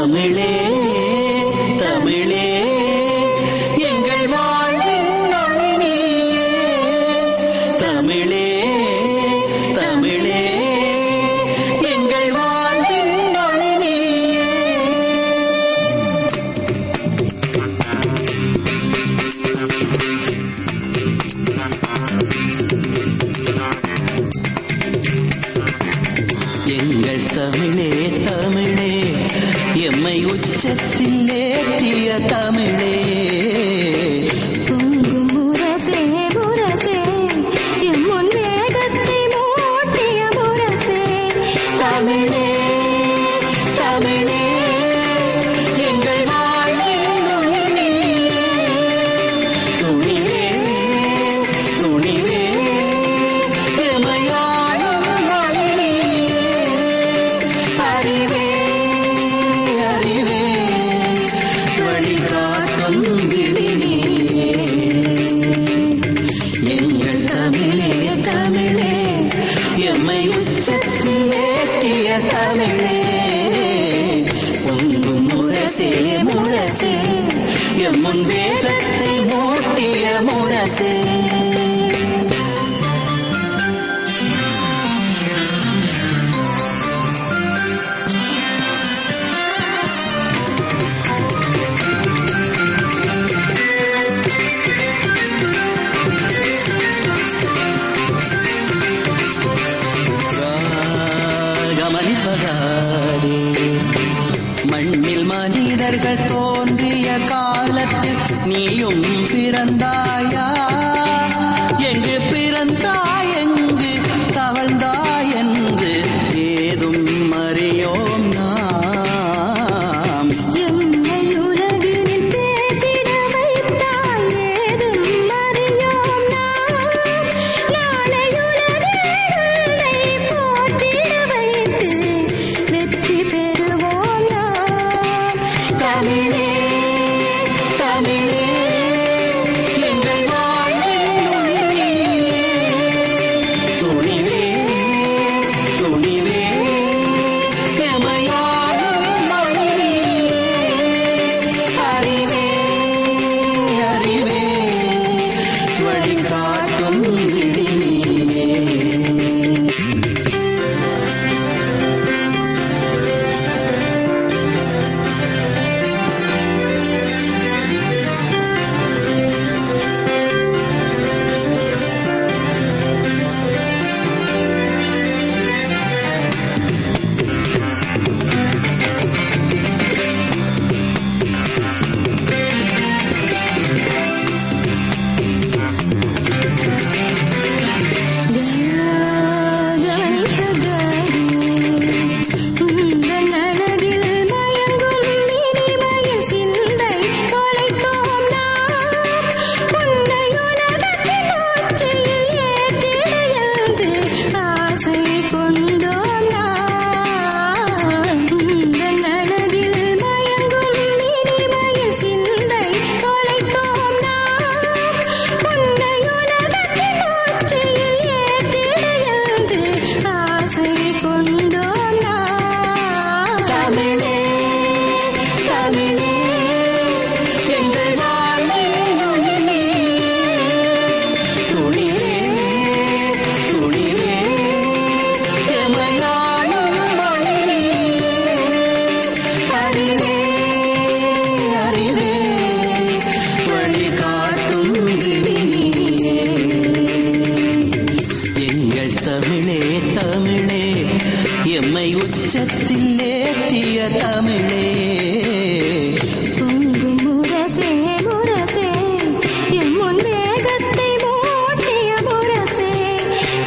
தமிழே தமிழே எங்கள் வாழ்வின் ஒளி நீயே. தமிழே தமிழே எங்கள் வாழ்வின் ஒளி நீயே. எங்கள் தமிழே தமிழே எம்மை உச்சத்தில் ஏற்றிய தமிழே. பொங்கும் முரசே முரசே எம் முன் வேகத்தை மூட்டிய முரசே. தமிழே தமிழே எங்கள் வாழ்வின் ஒளி நீயே. துணிவே துணிவே எமையாளும் ஒளி நீயே. அறிவே அறிவே வழிகாட்டும் விழி நீயே. எங்கள் தமிழே தமிழே எம்மை உச்சத்தில் ஏற்றிய தமிழே. பொங்கும் முரசே முரசே எம் முன் வேகத்தை மூட்டிய முரசே. கவனிப்பதாரே மண்ணில் மனிதர்கள் தோன்றிய காலத்தில் நீயும் பிறந்தாயா? எங்கு பிறந்தாய் எங்கு தவழ்ந்தாய் என்று ஏதும் அறியோம் நாம். என்னை உலகினில் பேசிட வைத்தாய் ஏதும் அறியோம் நாம். நாளை உலகில் உன்னை போற்றிட வைத்து வெற்றி பெறுவோம் நாம். தமிழே தமிழே எங்கள் வாழ்வின் ஒளி நீயே. துணிவே துணிவே எமையாளும் ஒளி நீயே. அறிவே அறிவே வழிகாட்டும் விழி நீயே. தமிழே தமிழே எங்கள் வாழ்வின் ஒளி நீயே. துணிவே துணிவே எமையாளும் ஒளி நீயே. அறிவே அறிவே வழிகாட்டும் விழி நீயே. எங்கள் தமிழே தமிழே எம்மை உச்சத்தில் ஏற்றிய தமிழே. பொங்கும் முரசே முரசே எம் முன் வேகத்தை மூட்டிய முரசே.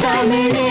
தமிழே